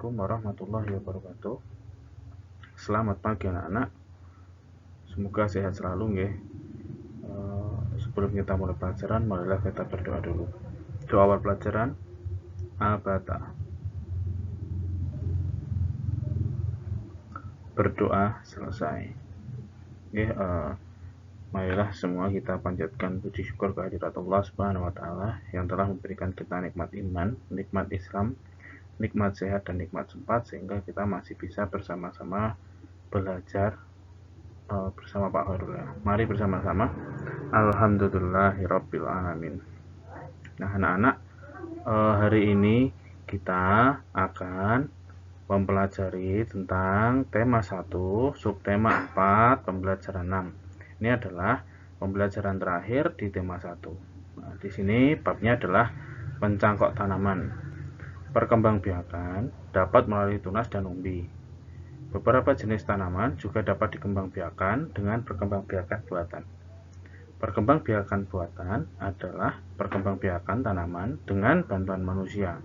Assalamualaikum warahmatullahi wabarakatuh. Selamat pagi anak-anak. Semoga sehat selalu nggih. Sebelum kita mulai pelajaran, marilah kita berdoa dulu. Doa awal pelajaran Abata. Berdoa selesai. Nggih, marilah semua kita panjatkan puji syukur kehadirat Allah Subhanahu wa taala yang telah memberikan kita nikmat iman, nikmat Islam, nikmat sehat dan nikmat sempat sehingga kita masih bisa bersama-sama belajar bersama Pak Khairul ya. Mari bersama-sama Alhamdulillahirabbil alamin. Nah, anak-anak, hari ini kita akan mempelajari tentang tema 1, subtema 4, pembelajaran 6. Ini adalah pembelajaran terakhir di tema 1. Nah, di sini babnya adalah mencangkok tanaman. Perkembangbiakan dapat melalui tunas dan umbi. Beberapa jenis tanaman juga dapat dikembangbiakan dengan perkembangbiakan buatan. Perkembangbiakan buatan adalah perkembangbiakan tanaman dengan bantuan manusia.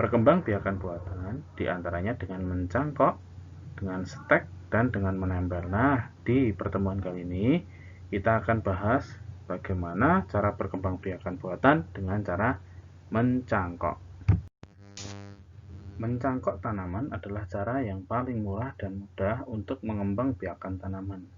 Perkembangbiakan buatan diantaranya dengan mencangkok, dengan stek, dan dengan menempel. Nah, di pertemuan kali ini kita akan bahas bagaimana cara perkembangbiakan buatan dengan cara mencangkok. Mencangkok tanaman adalah cara yang paling murah dan mudah untuk mengembangbiakan tanaman.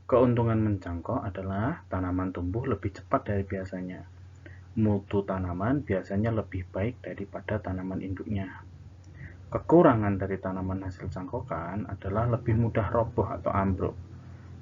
Keuntungan mencangkok adalah tanaman tumbuh lebih cepat dari biasanya. Mutu tanaman biasanya lebih baik daripada tanaman induknya. Kekurangan dari tanaman hasil cangkokan adalah lebih mudah roboh atau ambruk.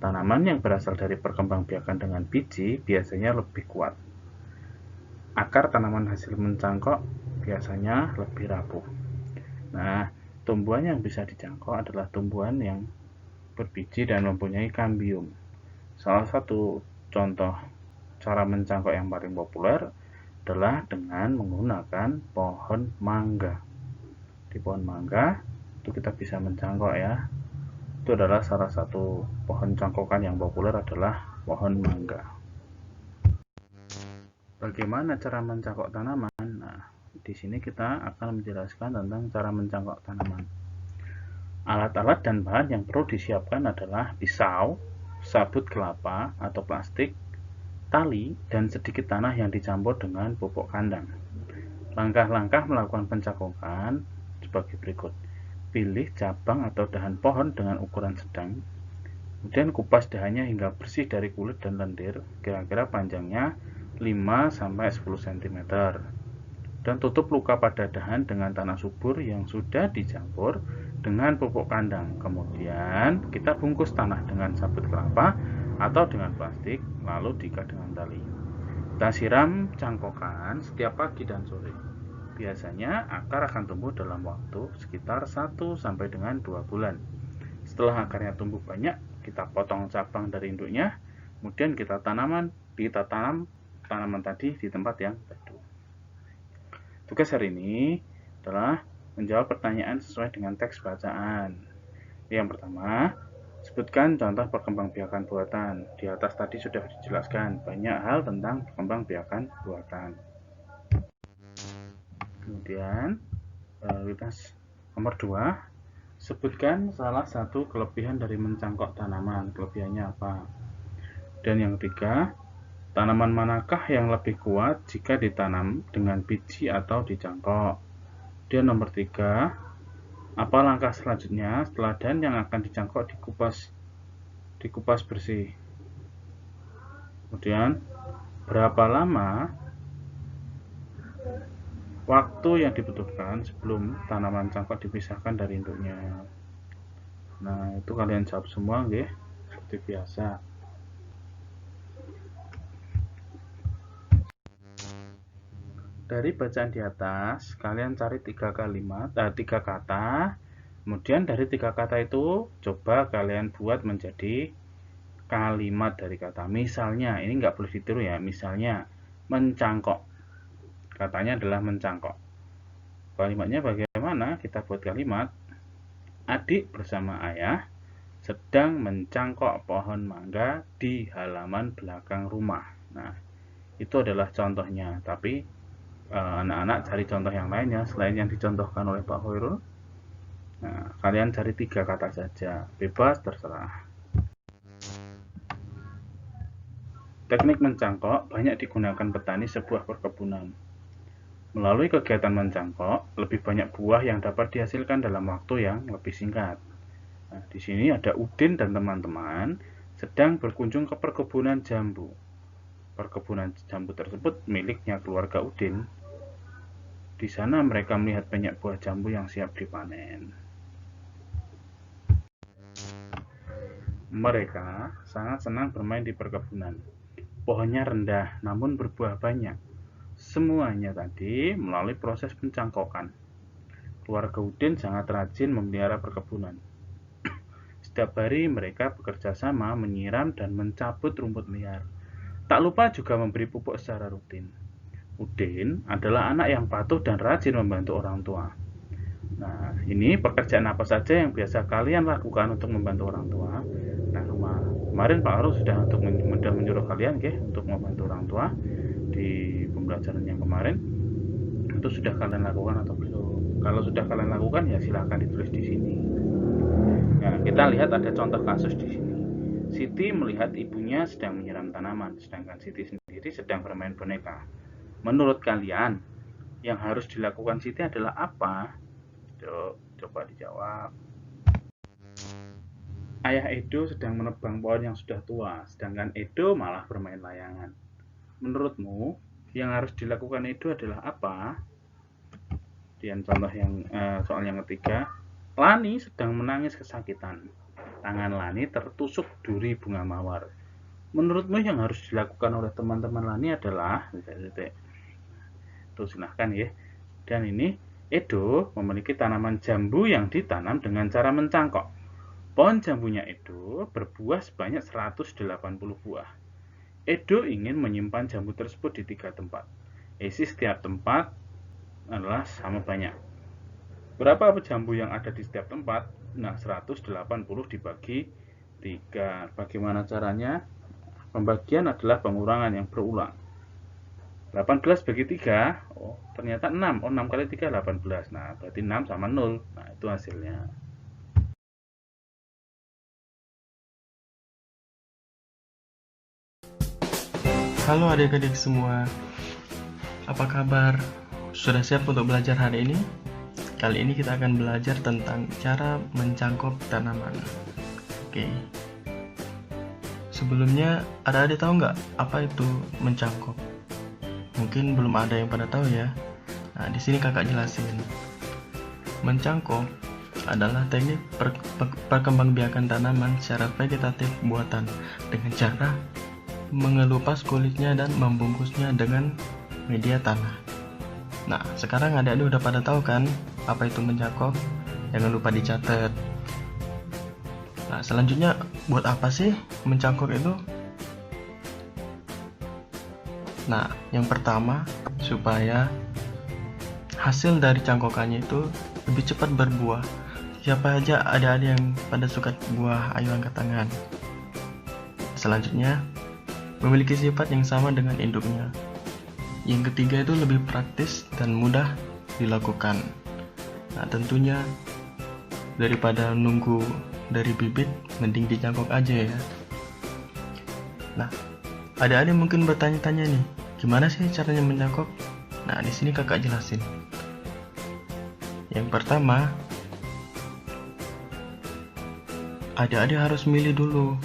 Tanaman yang berasal dari perkembangbiakan dengan biji biasanya lebih kuat. Akar tanaman hasil mencangkok biasanya lebih rapuh. Nah, tumbuhan yang bisa dicangkok adalah tumbuhan yang berbiji dan mempunyai kambium. Salah satu contoh cara mencangkok yang paling populer adalah dengan menggunakan pohon mangga. Di pohon mangga itu kita bisa mencangkok ya. Itu adalah salah satu pohon cangkokan yang populer adalah pohon mangga. Bagaimana cara mencangkok tanaman? Nah, di sini kita akan menjelaskan tentang cara mencangkok tanaman. Alat-alat dan bahan yang perlu disiapkan adalah pisau, sabut kelapa atau plastik, tali, dan sedikit tanah yang dicampur dengan pupuk kandang. Langkah-langkah melakukan pencangkokan sebagai berikut. Pilih cabang atau dahan pohon dengan ukuran sedang. Kemudian kupas dahannya hingga bersih dari kulit dan lendir, kira-kira panjangnya 5-10 cm. Dan tutup luka pada dahan dengan tanah subur yang sudah dicampur dengan pupuk kandang. Kemudian kita bungkus tanah dengan sabut kelapa atau dengan plastik, lalu diikat dengan tali. Kita siram cangkokan setiap pagi dan sore. Biasanya akar akan tumbuh dalam waktu sekitar 1-2 bulan. Setelah akarnya tumbuh banyak, kita potong cabang dari induknya, kemudian kita tanam tanaman tadi di tempat yang teduh. Tugas hari ini adalah menjawab pertanyaan sesuai dengan teks bacaan. Yang pertama, sebutkan contoh perkembangbiakan buatan. Di atas tadi sudah dijelaskan banyak hal tentang perkembangbiakan buatan. Kemudian, nomor 2, sebutkan salah satu kelebihan dari mencangkok tanaman. Kelebihannya apa? Dan yang ketiga, tanaman manakah yang lebih kuat jika ditanam dengan biji atau dicangkok? Dan nomor 3, apa langkah selanjutnya setelah dahan yang akan dicangkok dikupas bersih? Kemudian, berapa lama waktu yang dibutuhkan sebelum tanaman cangkok dipisahkan dari induknya? Nah, itu kalian jawab semua nggih, seperti biasa. Dari bacaan di atas, kalian cari 3 kata. Kemudian dari 3 kata itu, coba kalian buat menjadi kalimat dari kata. Misalnya, ini nggak boleh ditiru ya. Misalnya, mencangkok. Katanya adalah mencangkok. Kalimatnya bagaimana? Kita buat kalimat. Adik bersama ayah sedang mencangkok pohon mangga di halaman belakang rumah. Nah, itu adalah contohnya. Tapi anak-anak cari contoh yang lain ya, selain yang dicontohkan oleh Pak Khairul. Nah, kalian cari 3 kata saja, bebas terserah. Teknik mencangkok banyak digunakan petani sebuah perkebunan. Melalui kegiatan mencangkok, lebih banyak buah yang dapat dihasilkan dalam waktu yang lebih singkat. Nah, di sini ada Udin dan teman-teman sedang berkunjung ke perkebunan jambu. Perkebunan jambu tersebut miliknya keluarga Udin. Di sana mereka melihat banyak buah jambu yang siap dipanen. Mereka sangat senang bermain di perkebunan. Pohonnya rendah namun berbuah banyak. Semuanya tadi melalui proses pencangkokan. Keluarga Udin sangat rajin memelihara perkebunan. Setiap hari mereka bekerja sama menyiram dan mencabut rumput liar. Tak lupa juga memberi pupuk secara rutin. Udin adalah anak yang patuh dan rajin membantu orang tua. Nah, ini pekerjaan apa saja yang biasa kalian lakukan untuk membantu orang tua? Nah, kemarin Pak Arul sudah menyuruh kalian untuk membantu orang tua di pembelajaran yang kemarin. Itu sudah kalian lakukan atau belum? Kalau sudah kalian lakukan ya silahkan ditulis di sini. Nah, kita lihat ada contoh kasus di sini. Siti melihat ibunya sedang menyiram tanaman, sedangkan Siti sendiri sedang bermain boneka. Menurut kalian, yang harus dilakukan Siti adalah apa? Coba dijawab. Ayah Edo sedang menebang pohon yang sudah tua, sedangkan Edo malah bermain layangan. Menurutmu, yang harus dilakukan Edo adalah apa? Dan contoh yang soal yang ketiga, Lani sedang menangis kesakitan. Tangan Lani tertusuk duri bunga mawar. Menurutmu yang harus dilakukan oleh teman-teman Lani adalah Tuh silahkan ya. Dan ini Edo memiliki tanaman jambu yang ditanam dengan cara mencangkok. Pohon jambunya Edo berbuah sebanyak 180 buah. Edo ingin menyimpan jambu tersebut di 3 tempat. Isi setiap tempat adalah sama banyak. Berapa jambu yang ada di setiap tempat? Nah, 180 dibagi 3. Bagaimana caranya? Pembagian adalah pengurangan yang berulang. 18 bagi 3, ternyata 6. 6 kali 3, 18. Nah, berarti 6 sama 0. Nah, itu hasilnya. Halo adik-adik semua, apa kabar? Sudah siap untuk belajar hari ini? Kali ini kita akan belajar tentang cara mencangkok tanaman. Oke. Sebelumnya, adik-adik tahu nggak apa itu mencangkok? Mungkin belum ada yang pada tahu ya. Nah, di sini kakak jelasin. Mencangkok adalah teknik perkembangbiakan tanaman secara vegetatif buatan dengan cara mengelupas kulitnya dan membungkusnya dengan media tanah. Nah, sekarang adik-adik udah pada tahu kan apa itu mencangkok? Jangan lupa dicatat. Nah, selanjutnya buat apa sih mencangkok itu? Nah, yang pertama, supaya hasil dari cangkokannya itu lebih cepat berbuah. Siapa aja ada yang pada suka buah, ayo angkat tangan. Selanjutnya, memiliki sifat yang sama dengan induknya. Yang ketiga itu lebih praktis dan mudah dilakukan. Nah, tentunya daripada nunggu dari bibit, mending dicangkok aja ya. Nah, adik-adik mungkin bertanya-tanya nih, gimana sih caranya mencangkok? Nah, di sini kakak jelasin. Yang pertama, adik-adik harus milih dulu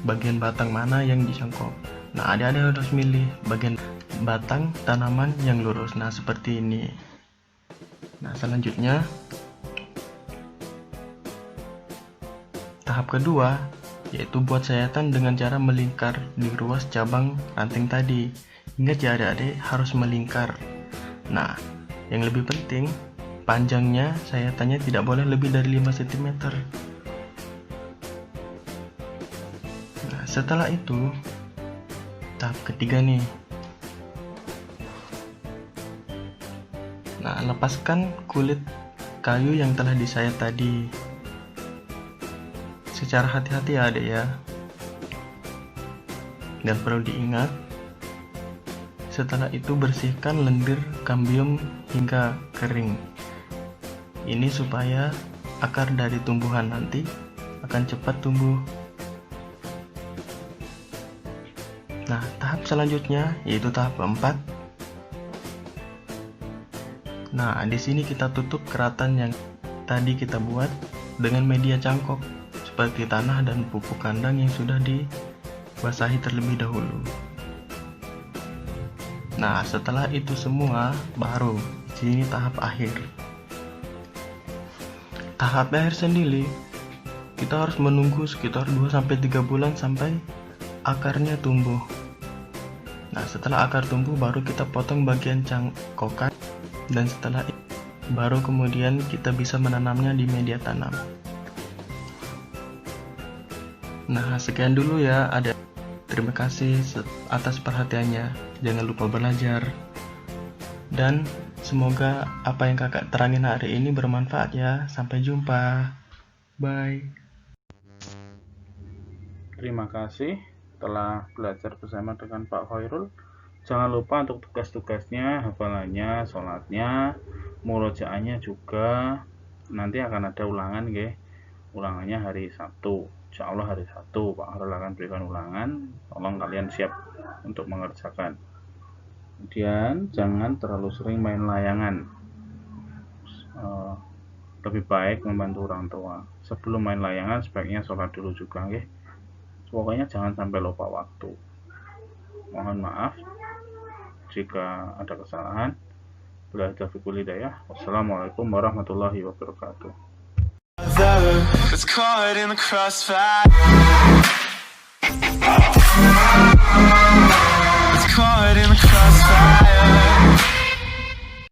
bagian batang mana yang dicangkok. Nah, adik-adik harus milih bagian batang tanaman yang lurus. Nah, seperti ini. Nah, selanjutnya tahap kedua yaitu buat sayatan dengan cara melingkar di ruas cabang ranting tadi. Ingat ya adik-adik, harus melingkar. Nah, yang lebih penting, panjangnya sayatannya tidak boleh lebih dari 5 cm. Nah, setelah itu tahap ketiga nih. Nah, lepaskan kulit kayu yang telah disayat tadi. Secara hati-hati ya adik ya. Dan perlu diingat, setelah itu bersihkan lendir kambium hingga kering. Ini supaya akar dari tumbuhan nanti akan cepat tumbuh. Nah, tahap selanjutnya yaitu tahap keempat. Nah, di sini kita tutup keratan yang tadi kita buat dengan media cangkok seperti tanah dan pupuk kandang yang sudah dibasahi terlebih dahulu. Nah, setelah itu semua baru di sini tahap akhir. Tahap akhir sendiri kita harus menunggu sekitar 2-3 bulan sampai akarnya tumbuh. Nah, setelah akar tumbuh baru kita potong bagian cangkokan, dan setelah itu baru kemudian kita bisa menanamnya di media tanam. Nah, sekian dulu ya. Terima kasih atas perhatiannya. Jangan lupa belajar. Dan semoga apa yang kakak terangin hari ini bermanfaat ya. Sampai jumpa. Bye. Terima kasih telah belajar bersama dengan Pak Khairul. Jangan lupa untuk tugas-tugasnya, hafalannya, sholatnya, murojaahnya juga. Nanti akan ada ulangan nggih. Ulangannya hari Sabtu. Insya Allah hari Sabtu Pak Khairul akan berikan ulangan. Tolong kalian siap untuk mengerjakan. Kemudian jangan terlalu sering main layangan. Lebih baik membantu orang tua. Sebelum main layangan sebaiknya sholat dulu juga nggih. Pokoknya jangan sampai lupa waktu. Mohon maaf jika ada kesalahan. Billahi taufiq wal hidayah. Wassalamualaikum warahmatullahi wabarakatuh. It's caught in the crossfire. It's caught in the crossfire.